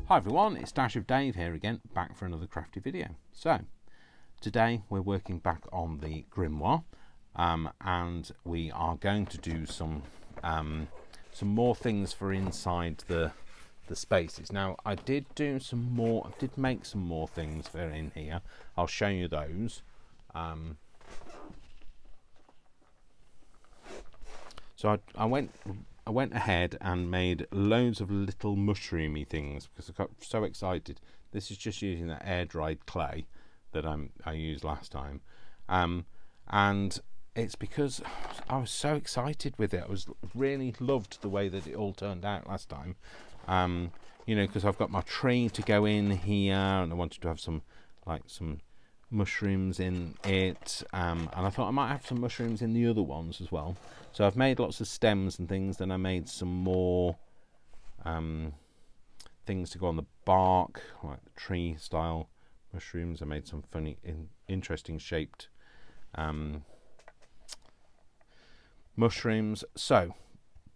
Hi everyone, it's Dash of Dave here again, back for another crafty video. So, today we're working back on the Grimoire, and we are going to do some more things for inside the spaces. Now, I did make some more things for in here. I'll show you those. So I went ahead and made loads of little mushroomy things because I got so excited. This is just using that air dried clay that I used last time, and it's because I was so excited with it. I really loved the way that it all turned out last time. You know, because I've got my tree to go in here, and I wanted to have some mushrooms in it, and I thought I might have some mushrooms in the other ones as well. So I've made lots of stems and things. Then I made some more things to go on the bark, like the tree style mushrooms. I made some funny, interesting shaped mushrooms. So,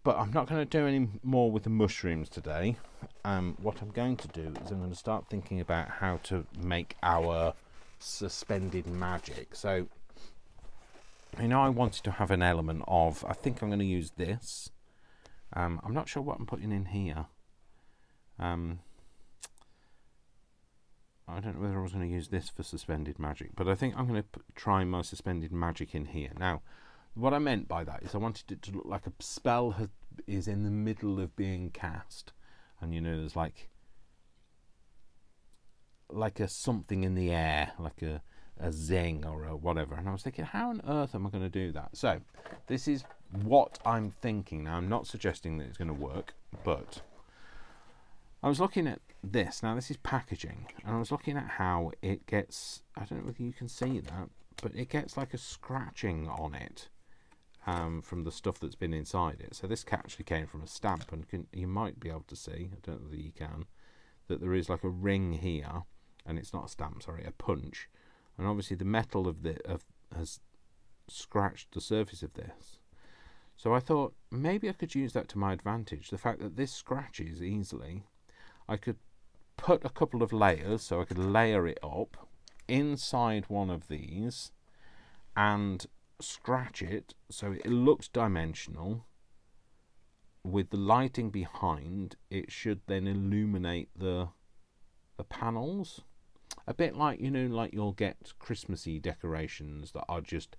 but I'm not going to do any more with the mushrooms today. What I'm going to do is I'm going to start thinking about how to make our suspended magic. So, you know, I wanted to have an element of, I think I'm going to use this. I'm not sure what I'm putting in here. I don't know whether I was going to use this for suspended magic, but I think I'm going to try my suspended magic in here. Now, what I meant by that is I wanted it to look like a spell is in the middle of being cast, and you know, there's like a something in the air, like a zing or a whatever. And I was thinking, how on earth am I going to do that? So this is what I'm thinking. Now, I'm not suggesting that it's going to work, but I was looking at this. Now, this is packaging, and I was looking at how it gets, I don't know whether you can see that, but it gets like a scratching on it from the stuff that's been inside it. So this actually came from a stamp, and you might be able to see, I don't know whether you can, that there is like a ring here, and it's not a stamp, sorry, a punch. And obviously the metal has scratched the surface of this. So I thought maybe I could use that to my advantage. The fact that this scratches easily, I could put a couple of layers, so I could layer it up inside one of these and scratch it so it looks dimensional. With the lighting behind, it should then illuminate the panels. A bit like, you know, like you'll get Christmassy decorations that are just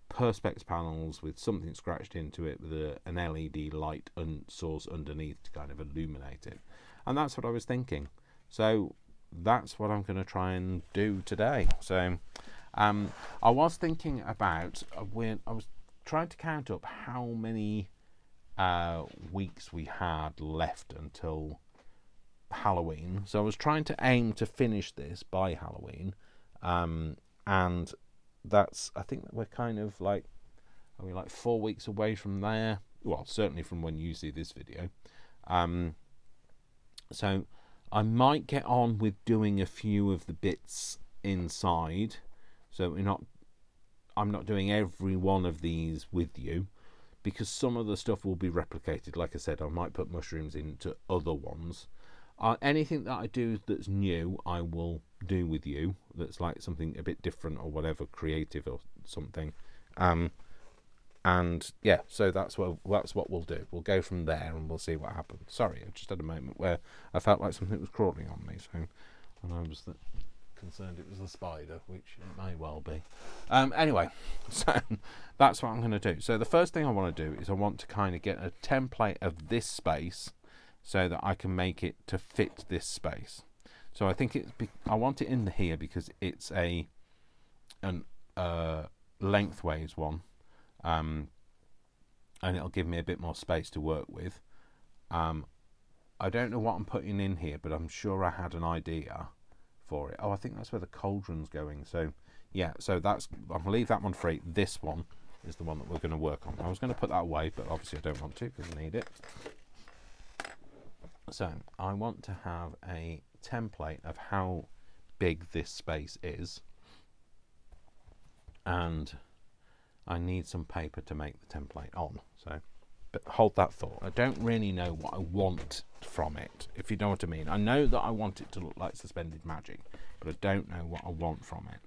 perspex panels with something scratched into it with an LED light source underneath to kind of illuminate it. And that's what I was thinking. So that's what I'm going to try and do today. So I was thinking about, I was trying to count up how many weeks we had left until Halloween. So I was trying to aim to finish this by Halloween, and that's, I think that we're kind of like, are we like 4 weeks away from there? Well, certainly from when you see this video. So I might get on with doing a few of the bits inside, so I'm not doing every one of these with you, because some of the stuff will be replicated. Like I said, I might put mushrooms into other ones. Anything that I do that's new, I will do with you. That's like something a bit different or whatever, creative or something. And yeah, so that's what we'll do. We'll go from there and we'll see what happens. Sorry, I just had a moment where I felt like something was crawling on me, so, and I was concerned it was a spider, which it may well be. Anyway, so that's what I'm going to do. So the first thing I want to do is I want to kind of get a template of this space, so that I can make it to fit this space. So I think I want it in here because it's an lengthways one, and it'll give me a bit more space to work with. I don't know what I'm putting in here, but I'm sure I had an idea for it. Oh, I think that's where the cauldron's going. So yeah, so I'm gonna leave that one free. This one is the one that we're going to work on. I was going to put that away, but obviously I don't want to because I need it. So I want to have a template of how big this space is, and I need some paper to make the template on. So But hold that thought. I don't really know what I want from it, if you know what I mean. I know that I want it to look like suspended magic, but I don't know what I want from it.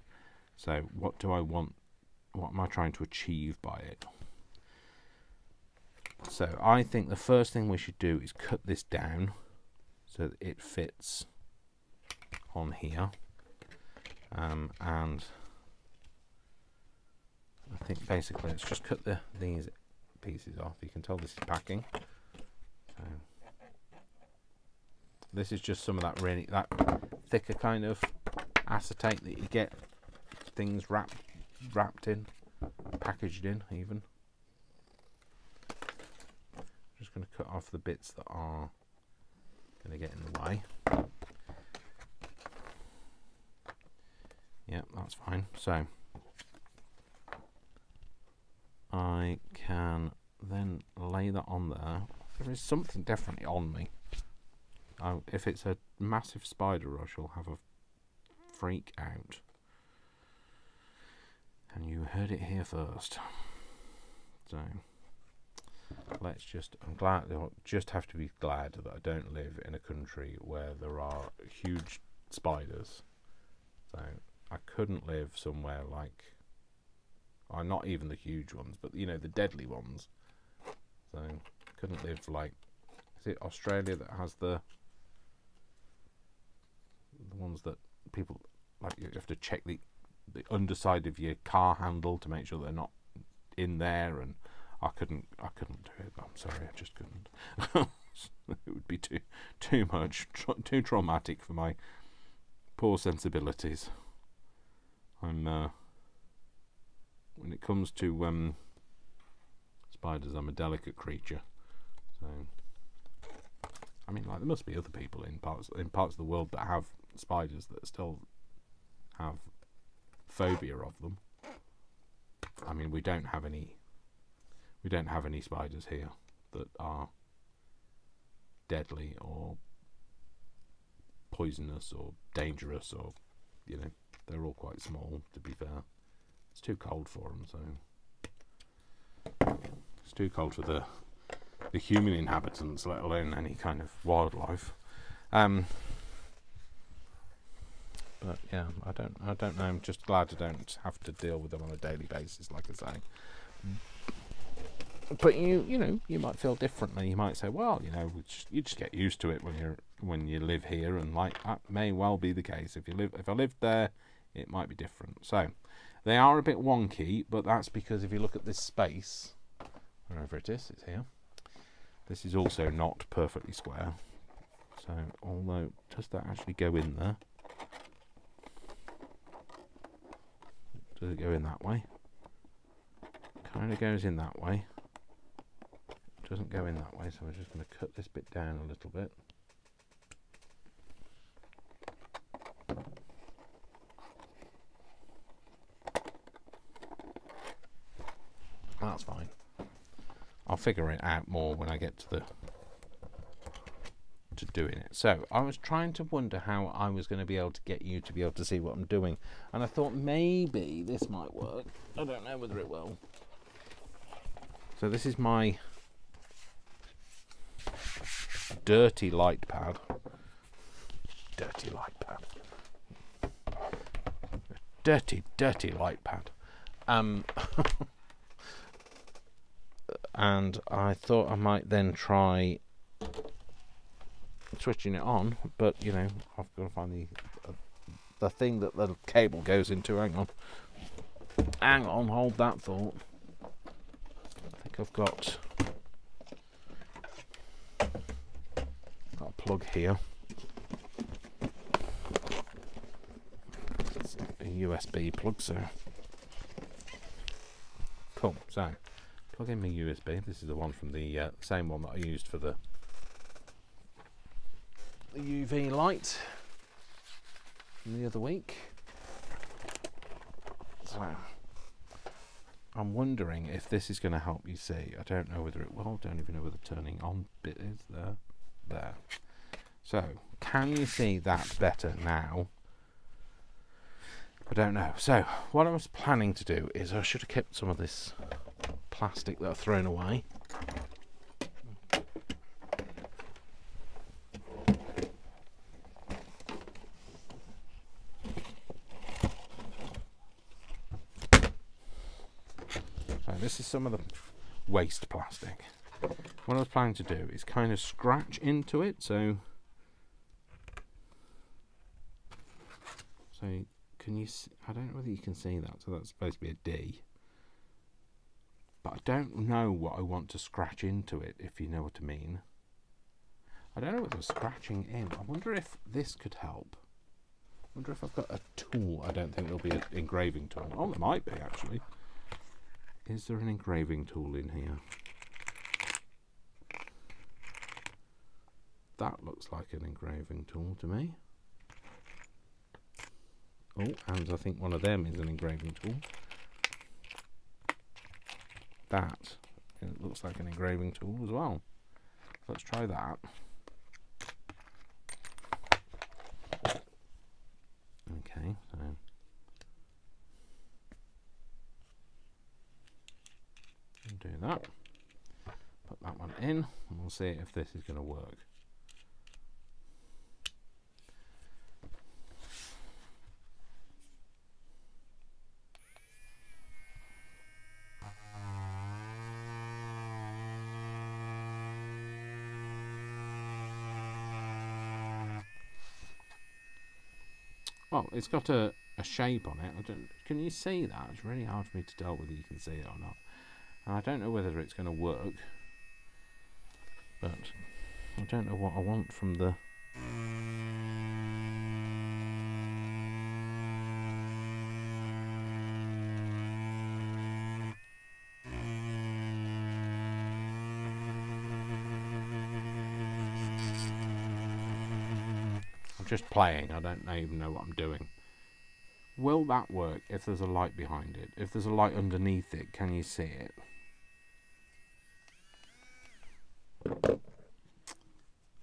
So what do I want? What am I trying to achieve by it? So I think the first thing we should do is cut this down so that it fits on here. And I think basically let's just cut these pieces off. You can tell this is packing. So this is just some of that thicker kind of acetate that you get things wrapped in, packaged in even. Just going to cut off the bits that are going to get in the way. Yeah, that's fine. So I can then lay that on there. There is something definitely on me. If it's a massive spider rush, I'll have a freak out. And you heard it here first. So let's just, just have to be glad that I don't live in a country where there are huge spiders. So I couldn't live somewhere like, not even the huge ones, but you know, the deadly ones. So couldn't live like, is it Australia that has the ones that people, like, you have to check the underside of your car handle to make sure they're not in there, and I couldn't do it. I'm sorry, I just couldn't. It would be too much, too traumatic for my poor sensibilities. I'm when it comes to spiders, I'm a delicate creature. So I mean, like, there must be other people in parts of the world that have spiders that still have phobia of them. I mean, we don't have any spiders here that are deadly or poisonous or dangerous, or, you know, they're all quite small, to be fair. It's too cold for them, so it's too cold for the human inhabitants, let alone any kind of wildlife. But yeah, I don't know. I'm just glad I don't have to deal with them on a daily basis, like I say. But you know, you might feel differently. You might say, well, you know, you just get used to it when you live here, and like, that may well be the case. If I lived there, it might be different. So they are a bit wonky, but that's because if you look at this space, wherever it is, it's here. This is also not perfectly square. So, although, does that actually go in there? Does it go in that way? Kind of goes in that way. Doesn't go in that way, so we're just going to cut this bit down a little bit. That's fine. I'll figure it out more when I get to doing it. So I was trying to wonder how I was going to be able to get you to be able to see what I'm doing, and I thought maybe this might work. I don't know whether it will. So this is my dirty light pad. Dirty light pad. Dirty light pad. And I thought I might then try switching it on, but you know, I've got to find the thing that the cable goes into. Hang on, hold that thought. I think I've got a plug here. It's a USB plug, so cool. So plug in my USB. This is the one from the same one that I used for the UV light from the other week. So I'm wondering if this is going to help you see. I don't know whether it will. Don't even know whether the turning on bit is there. There. So can you see that better now? I don't know. So what I was planning to do is I should have kept some of this plastic that I've thrown away. this is some of the waste plastic. What I was planning to do is kind of scratch into it, so can you see, I don't know whether you can see that, so that's supposed to be a D, but I don't know what I want to scratch into it, if you know what I mean. I don't know whether scratching in, I wonder if this could help. I wonder if I've got a tool. I don't think there'll be an engraving tool. Oh, there might be, actually. Is there an engraving tool in here? That looks like an engraving tool to me. Oh, and I think one of them is an engraving tool. That, it looks like an engraving tool as well. Let's try that. Okay, so do that. Put that one in, and we'll see if this is going to work. Well, it's got a shape on it. Can you see that? It's really hard for me to tell whether you can see it or not. And I don't know whether it's going to work, but I don't know what I want from the... I'm just playing. I don't even know what I'm doing. Will that work if there's a light behind it? If there's a light underneath it, can you see it?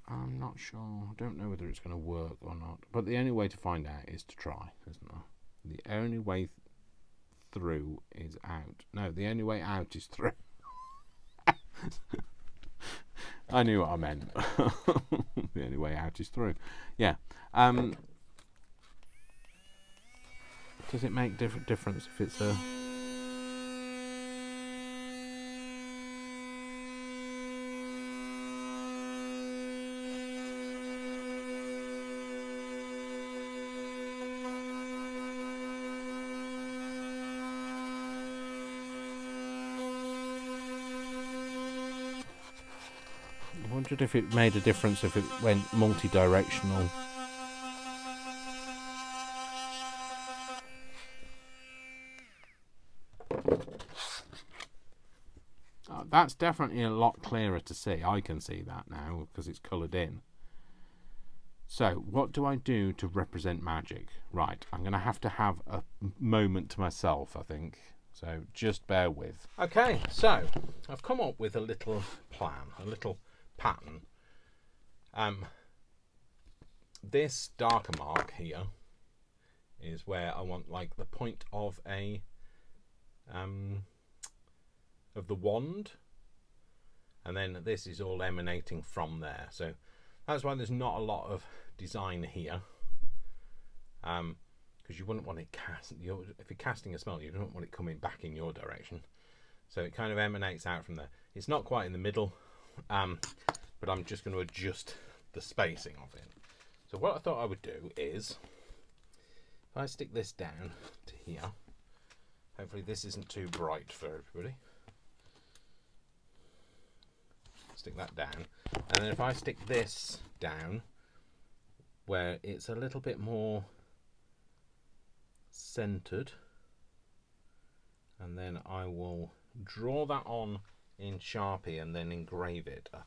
I'm not sure. I don't know whether it's going to work or not. But the only way to find out is to try, isn't there? The only way through is out. No, the only way out is through. I knew what I meant. The only way out is through. Yeah. Does it make difference if it's a... I wondered if it made a difference if it went multi-directional. That's definitely a lot clearer to see. I can see that now because it's coloured in. So what do I do to represent magic? Right, I'm going to have a moment to myself, I think. So just bear with. Okay, so I've come up with a little plan, a little pattern. This darker mark here is where I want like the point of a of the wand, and then this is all emanating from there. So that's why there's not a lot of design here, because you wouldn't want it if you're casting a spell, you don't want it coming back in your direction. So it kind of emanates out from there. It's not quite in the middle, but I'm just going to adjust the spacing of it. So what I thought I would do is, if I stick this down to here, hopefully this isn't too bright for everybody. Stick that down, and then if I stick this down where it's a little bit more centered, and then I will draw that on in Sharpie and then engrave it. I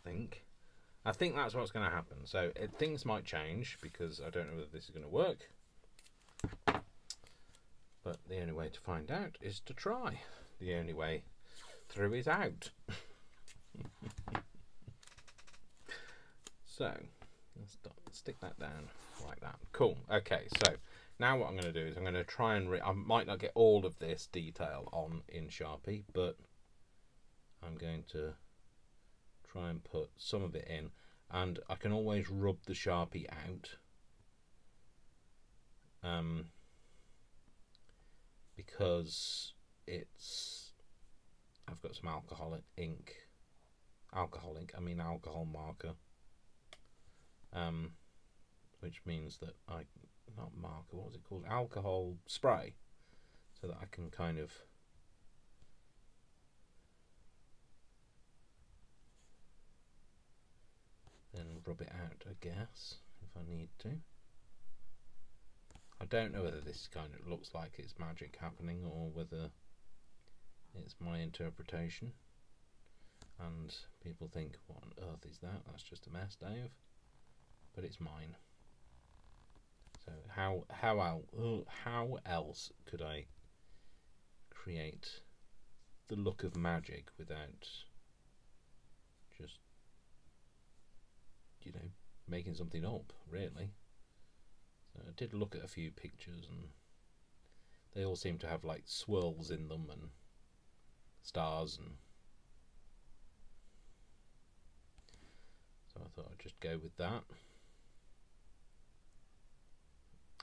think that's what's going to happen. So things might change because I don't know whether this is going to work, but the only way to find out is to try. The only way through is out. So let's stick that down like that. Cool. Okay, so now what I'm going to do is I'm going to try and I might not get all of this detail on in Sharpie, but I'm going to try and put some of it in, and I can always rub the Sharpie out, because it's I've got some alcohol marker, which means that not marker, what was it called? Alcohol spray, so that I can kind of then rub it out, I guess, if I need to. I don't know whether this kind of looks like it's magic happening or whether it's my interpretation and people think, what on earth is that? That's just a mess, Dave. But it's mine. So how else could I create the look of magic without just, you know, making something up, really? So I did look at a few pictures and they all seem to have like swirls in them and stars, and so I thought I'd just go with that.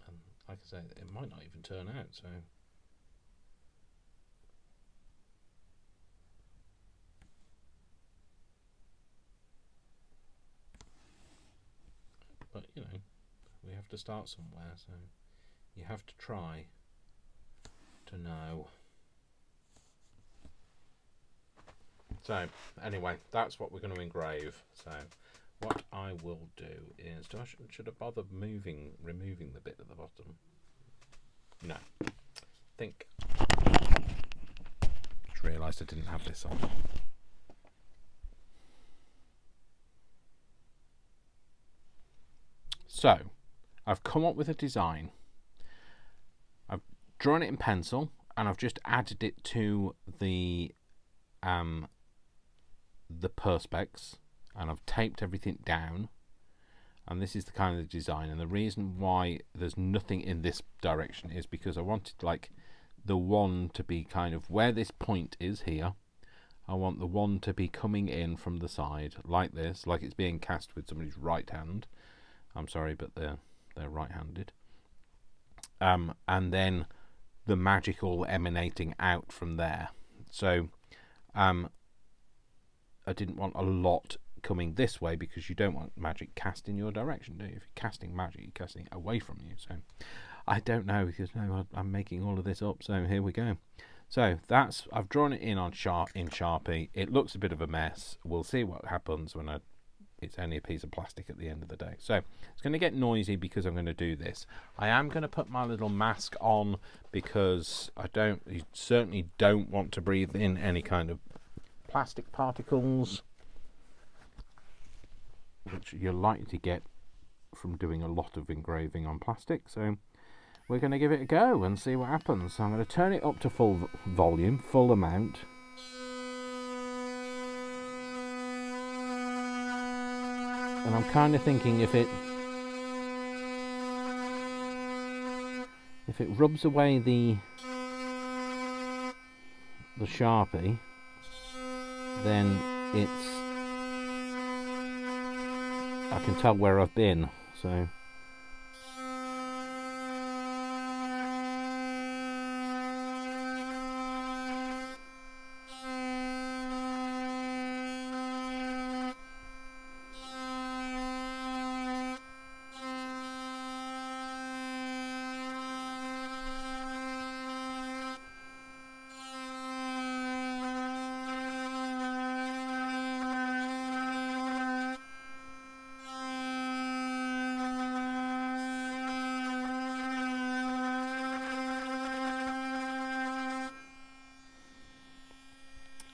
And like I say, it might not even turn out, so but you know, we have to start somewhere, so you have to try to know. So anyway, that's what we're going to engrave. So what I will do is, should I bother removing the bit at the bottom? No. Just realised I didn't have this on. So I've come up with a design. I've drawn it in pencil and I've just added it to the perspex, and I've taped everything down, and this is the kind of design. And the reason why there's nothing in this direction is because I wanted like the one to be kind of where this point is here. I want the one to be coming in from the side like this, like it's being cast with somebody's right hand. I'm sorry, but they're right-handed. And then the magical emanating out from there. So I didn't want a lot coming this way because you don't want magic cast in your direction, do you? If you're casting magic, you're casting it away from you. So I don't know, because no, I'm making all of this up. So here we go. So that's, I've drawn it in on Sharpie. It looks a bit of a mess. We'll see what happens when it's only a piece of plastic at the end of the day. So it's going to get noisy because I'm going to do this. I am going to put my little mask on because you certainly don't want to breathe in any kind of plastic particles, which you're likely to get from doing a lot of engraving on plastic. So we're going to give it a go and see what happens. So I'm going to turn it up to full volume, full amount. And I'm kind of thinking if it rubs away the Sharpie, then I can tell where I've been. So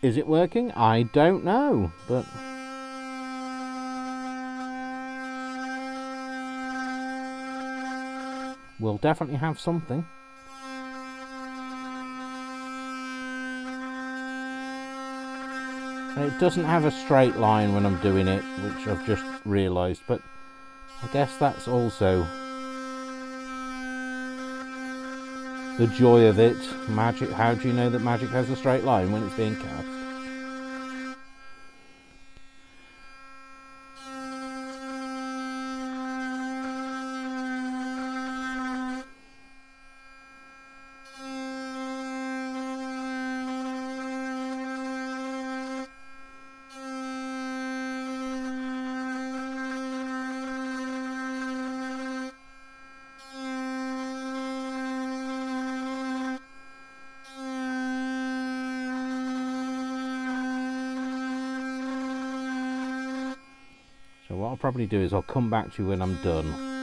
is it working? I don't know, but we'll definitely have something. And it doesn't have a straight line when I'm doing it, which I've just realised, but I guess that's also the joy of it. Magic, how do you know that magic has a straight line when it's being cast? So what I'll probably do is I'll come back to you when I'm done.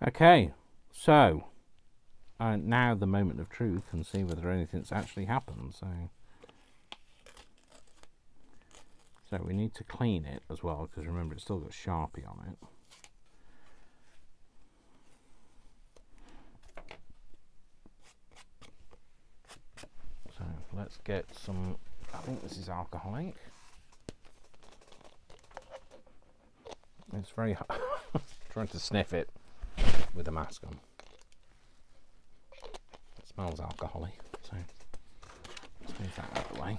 Okay, so now the moment of truth, and see whether anything's actually happened. So we need to clean it as well, because remember it's still got Sharpie on it. So let's get some, I think this is alcoholic. It's very hard. Trying to sniff it with a mask on. It smells alcoholic, so let's move that out of the way.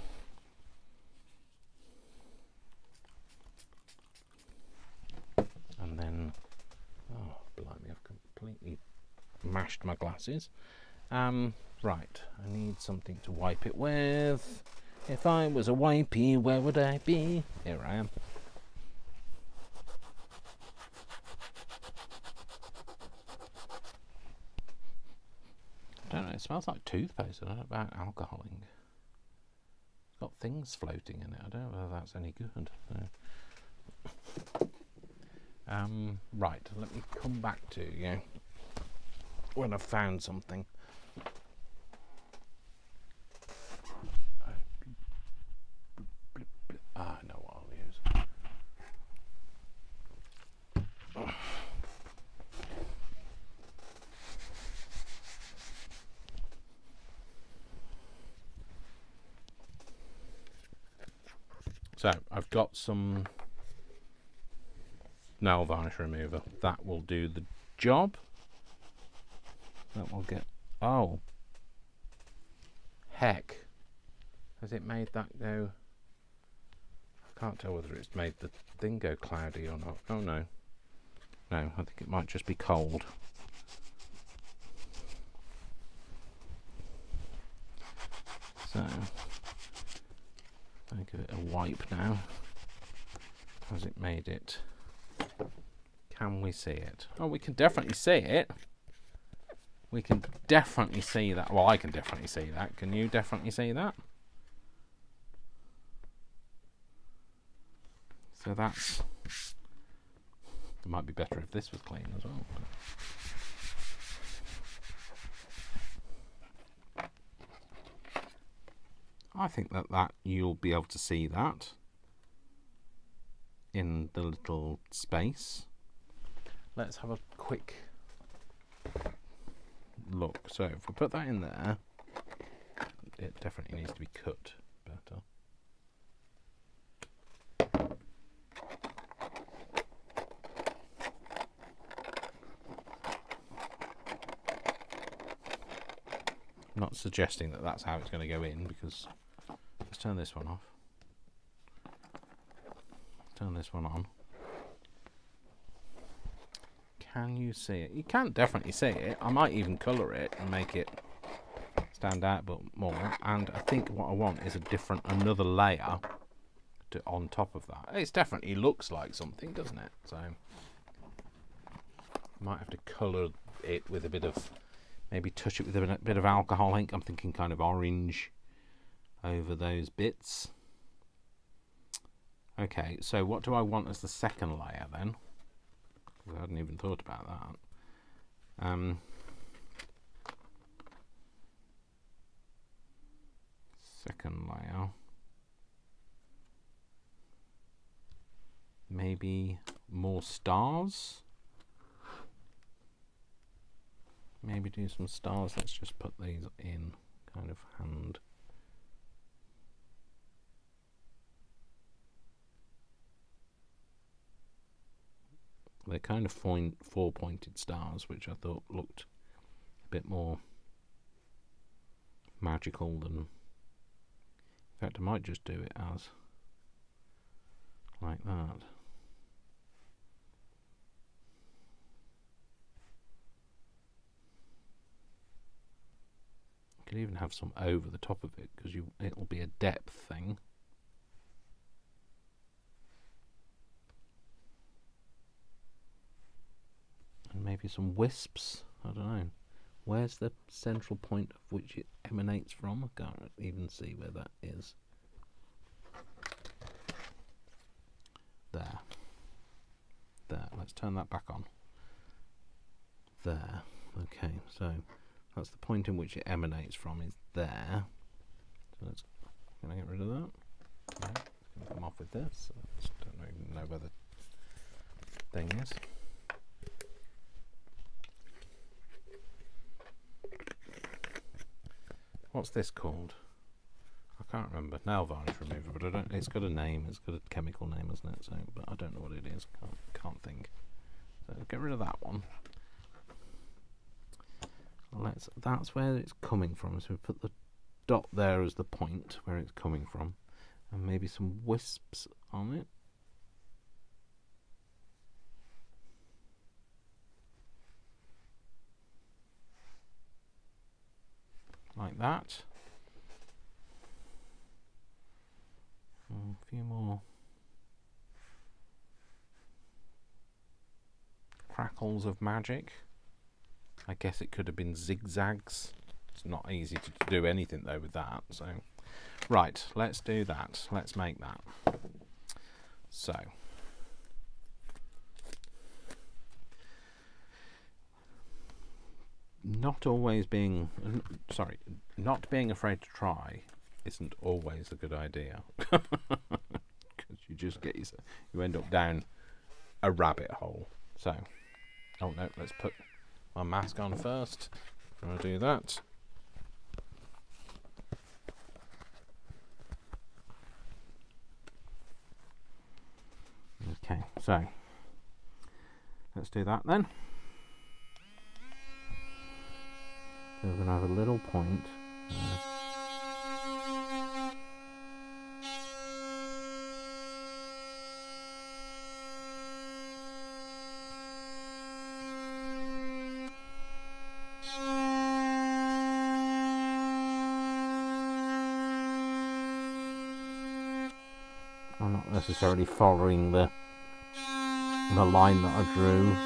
And then, oh blimey, I've completely mashed my glasses. Right, I need something to wipe it with. If I was a wipey, where would I be? Here I am. I don't know, it smells like toothpaste. I don't know about alcoholing. It's got things floating in it. I don't know whether that's any good. So. Right, let me come back to you when I've found something. I know what I'll use. So I've got some nail varnish remover. That will do the job. That will get... Oh. Heck. Has it made that go... I can't tell whether it's made the thing go cloudy or not. Oh no. No, I think it might just be cold. So, I'll give it a wipe now. Has it made it? Can we see it? Oh, we can definitely see it. We can definitely see that. Well, I can definitely see that. Can you definitely see that? So that's... It might be better if this was clean as well. I think that you'll be able to see that in the little space. Let's have a quick look. So if we put that in there, it definitely needs to be cut better. I'm not suggesting that that's how it's going to go in, because let's turn this one off. Turn this one on. Can you see it? You can definitely see it. I might even colour it and make it stand out a bit more. And I think what I want is another layer on top of that. It definitely looks like something, doesn't it? So I might have to colour it with a bit of, maybe touch it with a bit of alcohol ink. I'm thinking kind of orange over those bits. Okay, so what do I want as the second layer then? I hadn't even thought about that. Second layer. Maybe more stars? Maybe do some stars. Let's just put these in kind of hand. They're kind of four-pointed stars, which I thought looked a bit more magical than... In fact, I might just do it as like that. You could even have some over the top of it, because it'll be a depth thing. And maybe some wisps. I don't know. Where's the central point of which it emanates from? I can't even see where that is. There. There. Let's turn that back on. There. Okay, so that's the point in which it emanates from, is there. So let's... Can I get rid of that? No. It's going to come off with this. So I just don't even know where the thing is. What's this called? I can't remember. Nail varnish remover, but I don't. It's got a name. It's got a chemical name, hasn't it? So, but I don't know what it is. Can't think. So get rid of that one. That's where it's coming from. So we put the dot there as the point where it's coming from, and maybe some wisps on it. Like that. A few more crackles of magic. I guess it could have been zigzags. It's not easy to do anything though with that. So, right, let's do that. Let's make that. So, not being afraid to try isn't always a good idea, because you just you end up down a rabbit hole. So, oh no, let's put my mask on first. I'm going to do that. So let's do that then. So we're going to have a little point. I'm not necessarily following the line that I drew.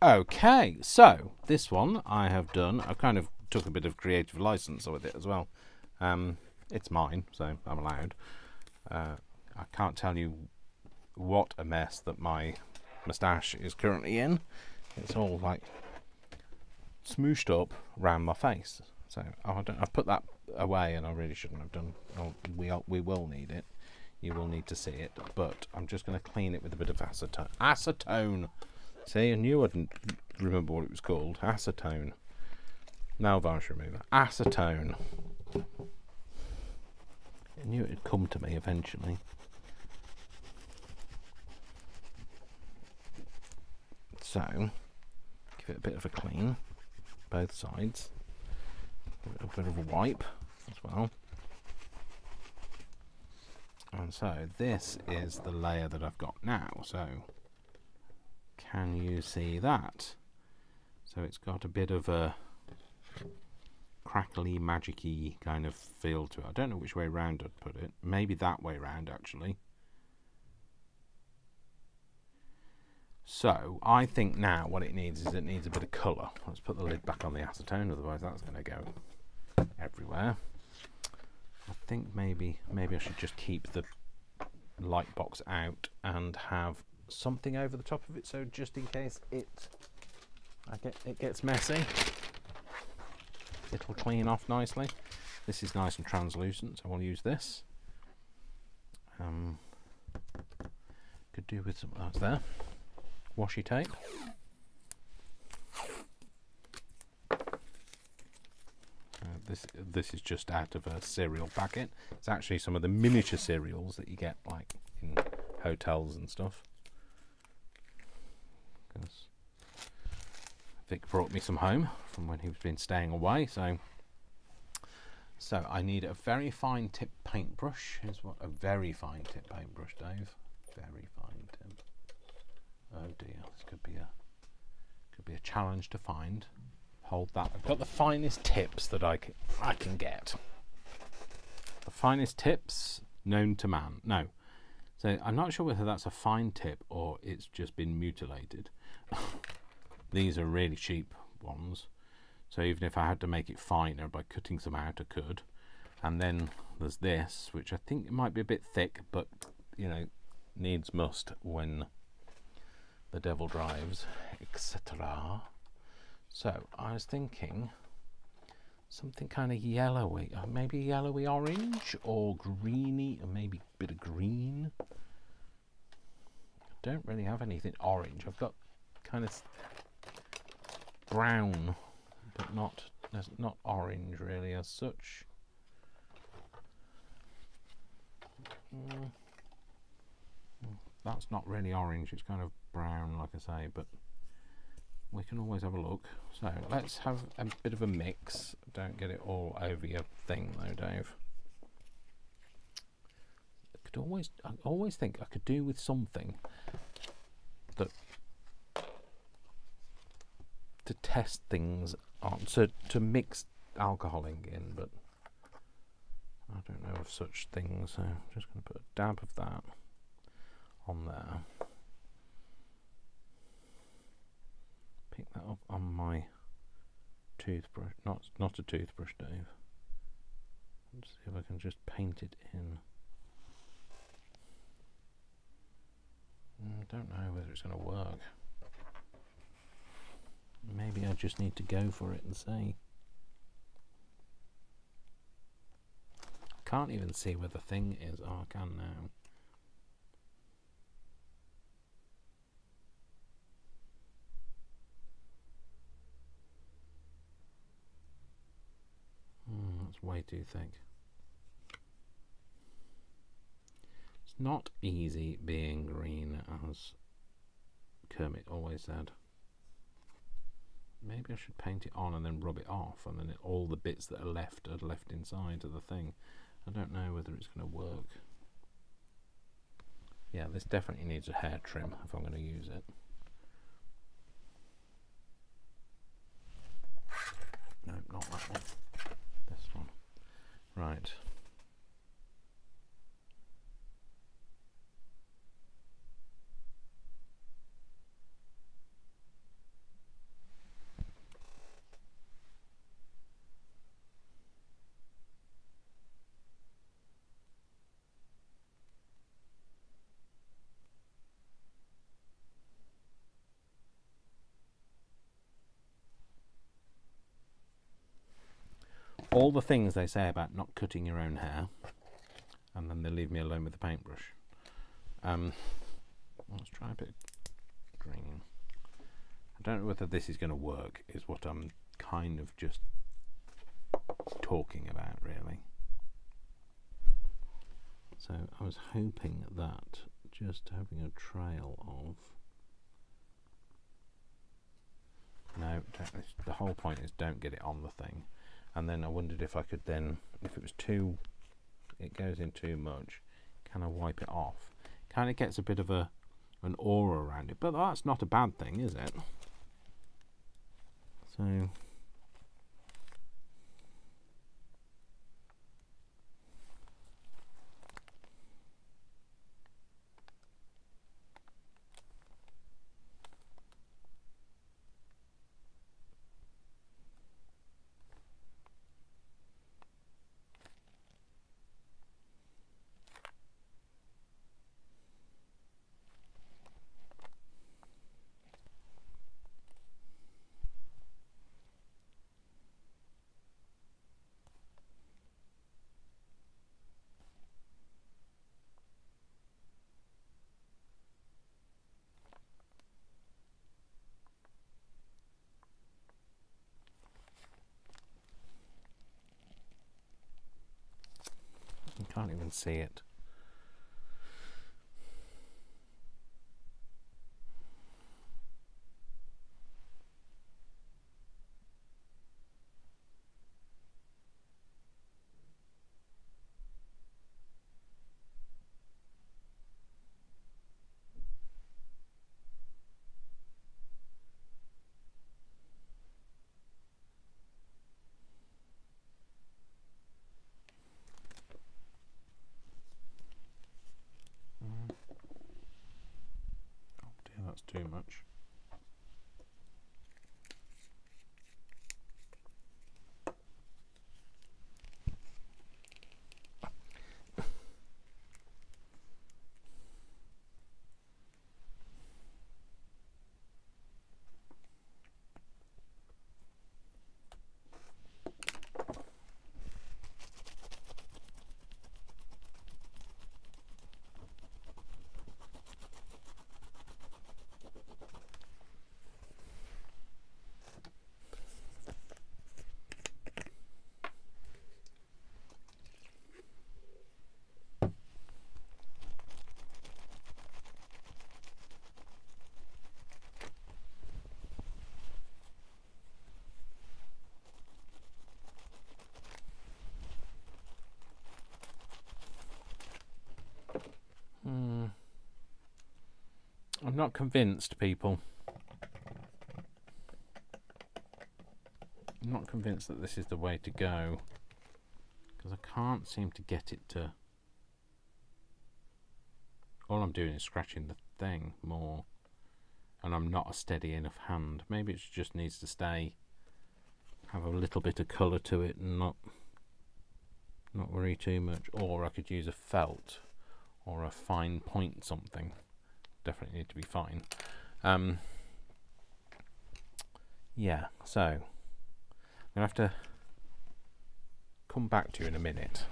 Okay, so this one I have done. I kind of took a bit of creative license with it as well. It's mine, so I'm allowed. I can't tell you what a mess that my moustache is currently in. It's all like smooshed up around my face. So I put that away, and I really shouldn't have done. We will need it. You will need to see it, but I'm just going to clean it with a bit of acetone. Acetone. See, I knew I didn't remember what it was called. Acetone. Nail varnish remover. Acetone. I knew it would come to me eventually. So, give it a bit of a clean, both sides. A bit of a wipe as well. And so, this is the layer that I've got now. So, can you see that? So it's got a bit of a crackly, magic-y kind of feel to it. I don't know which way round I'd put it. Maybe that way round, actually. So I think now what it needs is it needs a bit of colour. Let's put the lid back on the acetone, otherwise that's going to go everywhere. I think maybe I should just keep the light box out and have something over the top of it, so just in case it gets messy, it'll clean off nicely. This is nice and translucent, so I'll use this. Could do with some, that's there, washi tape. This is just out of a cereal packet. It's actually some of the miniature cereals that you get like in hotels and stuff. Vic brought me some home from when he's been staying away, so I need a very fine tip paintbrush. Here's what a very fine tip paintbrush, Dave. Very fine tip. Oh dear, this could be a challenge to find. Hold that. I've got the finest tips that I can get. The finest tips known to man. No. So I'm not sure whether that's a fine tip or it's just been mutilated. These are really cheap ones. So even if I had to make it finer by cutting some out, I could. And then there's this, which I think it might be a bit thick, but you know, needs must when the devil drives, etc. So I was thinking something kind of yellowy, maybe yellowy orange or greeny, or maybe a bit of green. I don't really have anything orange. I've got kind of brown, but not orange really as such. That's not really orange, it's kind of brown like I say, but we can always have a look. So let's have a bit of a mix. Don't get it all over your thing though, Dave. I always think I could do with something that to test things on, to mix alcoholing in, but I don't know of such things, so I'm just going to put a dab of that on there. Pick that up on my toothbrush, not a toothbrush, Dave. Let's see if I can just paint it in. I don't know whether it's going to work. Maybe I just need to go for it and see. Can't even see where the thing is. Oh, I can now. That's way too thick. It's not easy being green, as Kermit always said. Maybe I should paint it on and then rub it off, and then all the bits that are left inside of the thing. I don't know whether it's going to work. Yeah, this definitely needs a hair trim if I'm going to use it. No, not that one. This one. Right. All the things they say about not cutting your own hair, and then they leave me alone with the paintbrush. Let's try a bit of green. I don't know whether this is going to work, is what I'm kind of just talking about, really. So I was hoping that just having a trail of... No, the whole point is don't get it on the thing. And then I wondered if I could then, if it was too, it goes in too much, can I wipe it off? Kind of gets a bit of an aura around it, but that's not a bad thing, is it? So... Can't even see it. Oh dear, that's too much. I'm not convinced, people. I'm not convinced that this is the way to go, because I can't seem to get it to... All I'm doing is scratching the thing more, and I'm not a steady enough hand. Maybe it just needs to stay, have a little bit of colour to it and not worry too much. Or I could use a felt or a fine point something. Definitely need to be fine. Yeah, so I'm gonna have to come back to you in a minute.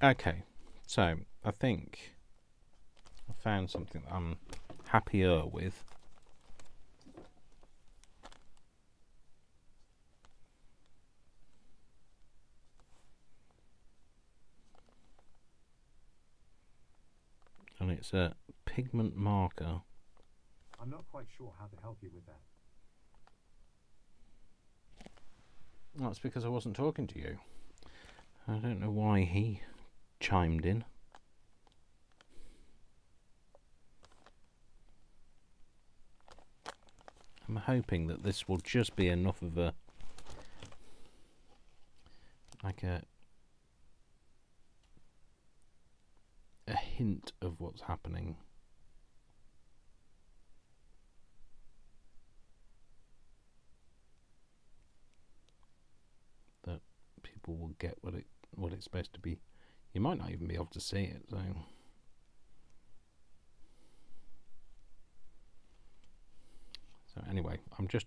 Okay, so I think I found something that I'm happier with. And it's a pigment marker. I'm not quite sure how to help you with that. That's because I wasn't talking to you. I don't know why he chimed in. I'm hoping that this will just be enough of a hint of what's happening. That people will get what it's supposed to be. You might not even be able to see it, so anyway, I'm just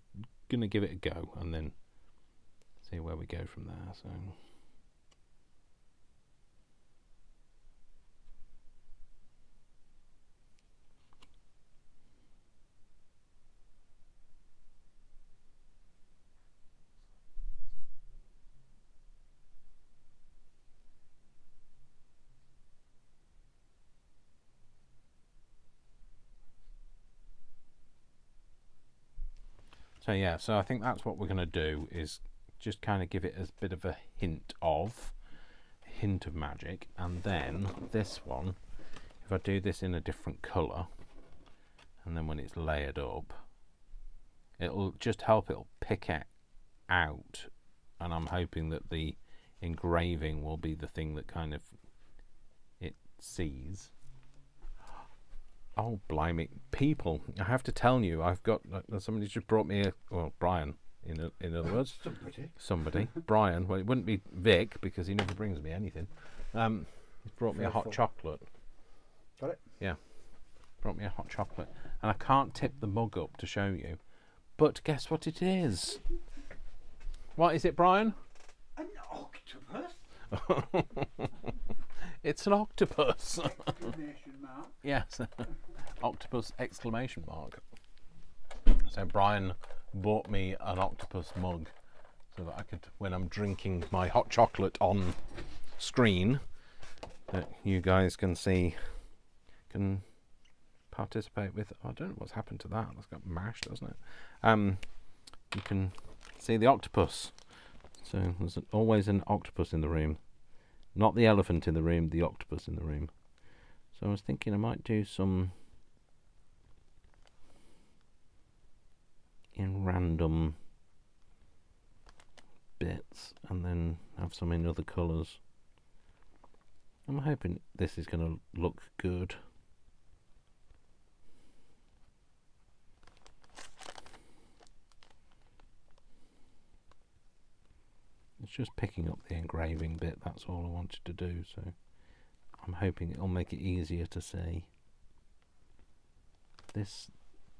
gonna give it a go and then see where we go from there. So So yeah, so I think that's what we're going to do, is just kind of give it a bit of a hint of magic. And then this one, if I do this in a different colour, and then when it's layered up, it'll just help, it'll pick it out. And I'm hoping that the engraving will be the thing that kind of it sees. Oh blimey, people! I have to tell you, I've got somebody just brought me Brian. In other words, somebody. Brian. Well, it wouldn't be Vic because he never brings me anything. He's brought me a hot chocolate. Got it? Yeah, brought me a hot chocolate, and I can't tip the mug up to show you, but guess what it is? What is it, Brian? An octopus? It's an octopus. Exclamation mark. Yes, octopus exclamation mark. So Brian bought me an octopus mug so that I could, when I'm drinking my hot chocolate on screen, that you guys can see, can participate with. I don't know what's happened to that. That's got mashed, doesn't it? You can see the octopus. So there's always an octopus in the room. Not the elephant in the room, the octopus in the room. So I was thinking I might do some in random bits and then have some in other colours. I'm hoping this is going to look good. It's just picking up the engraving bit, that's all I wanted to do, so I'm hoping it'll make it easier to see. This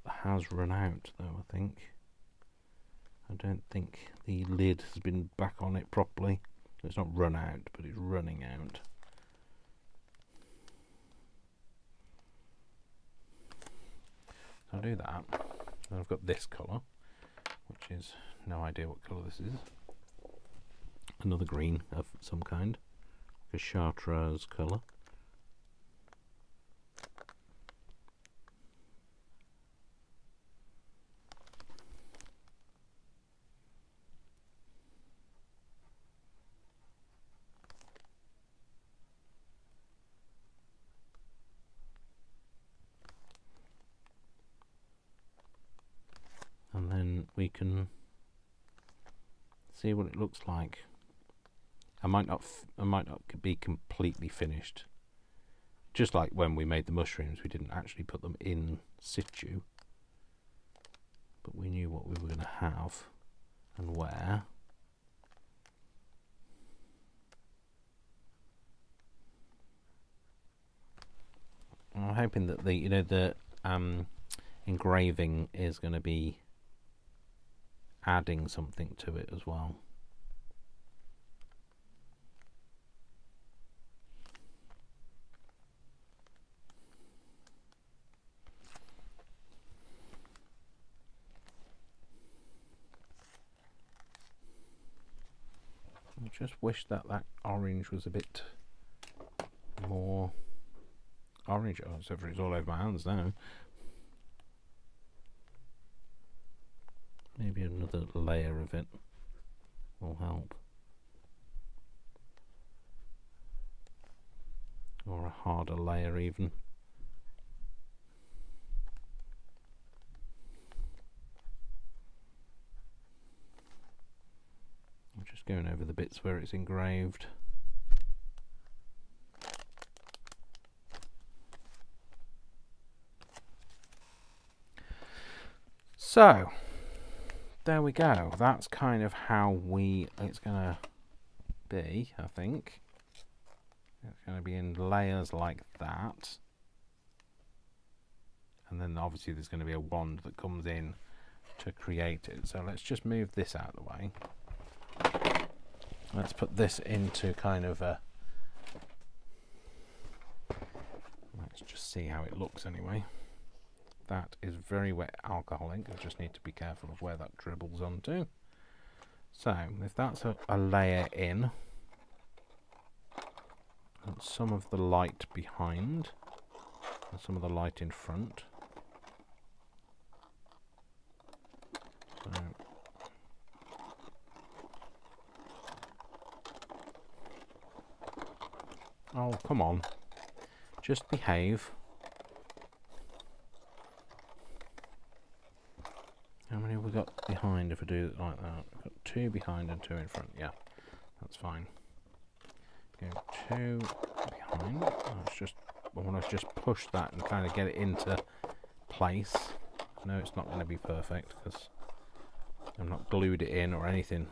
has run out though, I think. I don't think the lid has been back on it properly. It's not run out, but it's running out. So I'll do that. And I've got this colour, which is no idea what colour this is. Another green of some kind, like a chartreuse colour. And then we can see what it looks like. I might not be completely finished. Just like when we made the mushrooms, we didn't actually put them in situ, but we knew what we were going to have and where. And I'm hoping that the engraving is going to be adding something to it as well. I just wish that orange was a bit more orange. Oh, it's all over my hands now. Maybe another layer of it will help. Or a harder layer even. I'm just going over the bits where it's engraved. So there we go. That's kind of how it's gonna be, I think. It's gonna be in layers like that. And then obviously there's gonna be a wand that comes in to create it. So let's just move this out of the way. Let's put this into kind of a... Let's just see how it looks anyway. That is very wet alcohol ink. I just need to be careful of where that dribbles onto. So if that's a layer in, and some of the light behind and some of the light in front. So, oh, come on. Just behave. How many have we got behind if we do it like that? We've got 2 behind and 2 in front. Yeah, that's fine. Go 2 behind. I want to just push that and kind of get it into place. No, it's not going to be perfect because I've not glued it in or anything.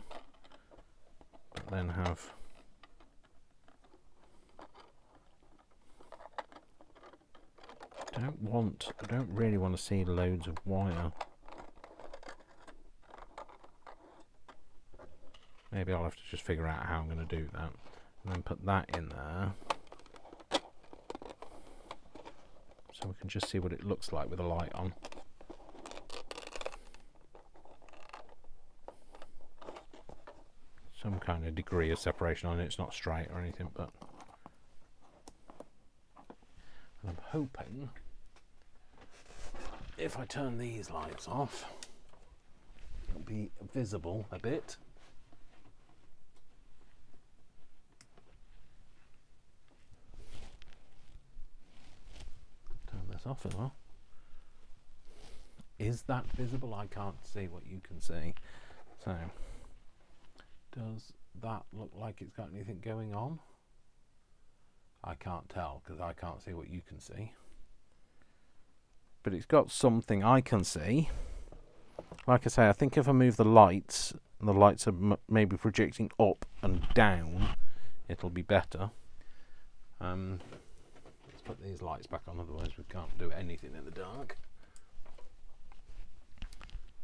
But then have... I don't really want to see loads of wire. Maybe I'll have to just figure out how I'm going to do that. And then put that in there. So we can just see what it looks like with the light on. Some kind of degree of separation on it. It's not straight or anything, but... And I'm hoping if I turn these lights off, it'll be visible a bit. Turn this off as well. Is that visible? I can't see what you can see. So, does that look like it's got anything going on? I can't tell because I can't see what you can see. But it's got something I can see. Like I say, I think if I move the lights, and the lights are maybe projecting up and down, it'll be better. Let's put these lights back on, otherwise we can't do anything in the dark.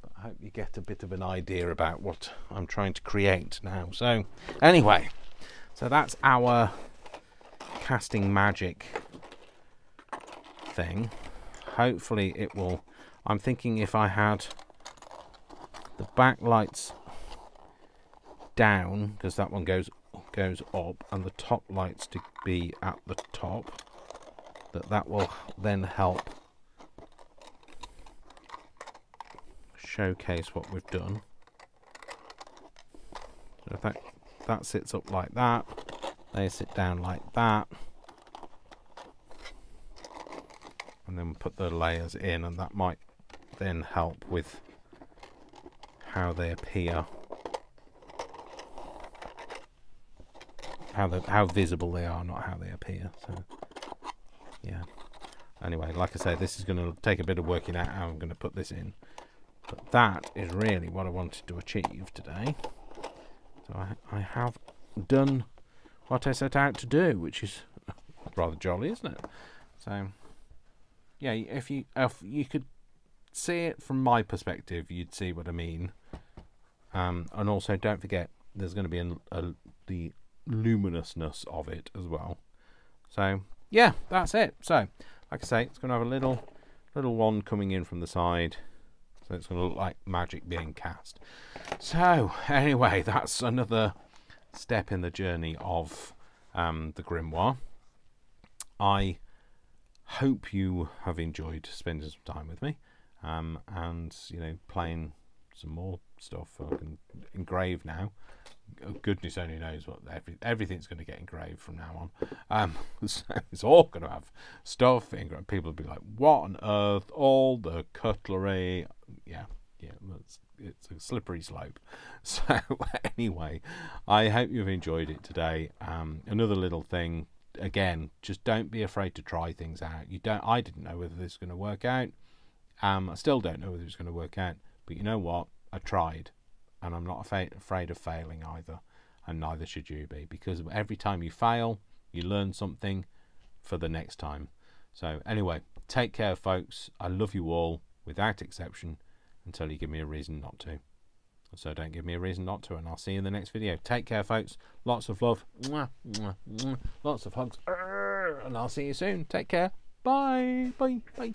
But I hope you get a bit of an idea about what I'm trying to create now. So, anyway, so that's our casting magic thing. Hopefully it will... I'm thinking if I had the backlights down, because that one goes up, and the top lights to be at the top, that will then help showcase what we've done. So if that sits up like that, they sit down like that, and then put the layers in, and that might then help with how they appear, how visible they are, not how they appear. So yeah, anyway, like I say, this is going to take a bit of working out how I'm going to put this in, but that is really what I wanted to achieve today. So I have done what I set out to do, which is rather jolly, isn't it? So yeah, if you could see it from my perspective, you'd see what I mean. And also, don't forget, there's going to be the luminousness of it as well. So yeah, that's it. So like I say, it's going to have a little one coming in from the side, so it's going to look like magic being cast. So anyway, that's another step in the journey of the Grimoire. I hope you have enjoyed spending some time with me, and you know, playing some more stuff. I can engrave now. Goodness only knows what everything's going to get engraved from now on. So it's all going to have stuff engraved. People will be like, "What on earth? All the cutlery?" Yeah. It's a slippery slope. So anyway, I hope you've enjoyed it today. Another little thing. Again, just don't be afraid to try things out. I didn't know whether this is going to work out. I still don't know whether it's going to work out. But you know what? I tried, and I'm not afraid of failing either, and neither should you be, because every time you fail, you learn something for the next time. So anyway, take care, folks. I love you all, without exception, until you give me a reason not to. So don't give me a reason not to, and I'll see you in the next video. Take care, folks. Lots of love. Mwah, mwah, mwah. Lots of hugs. And I'll see you soon. Take care. Bye. Bye. Bye.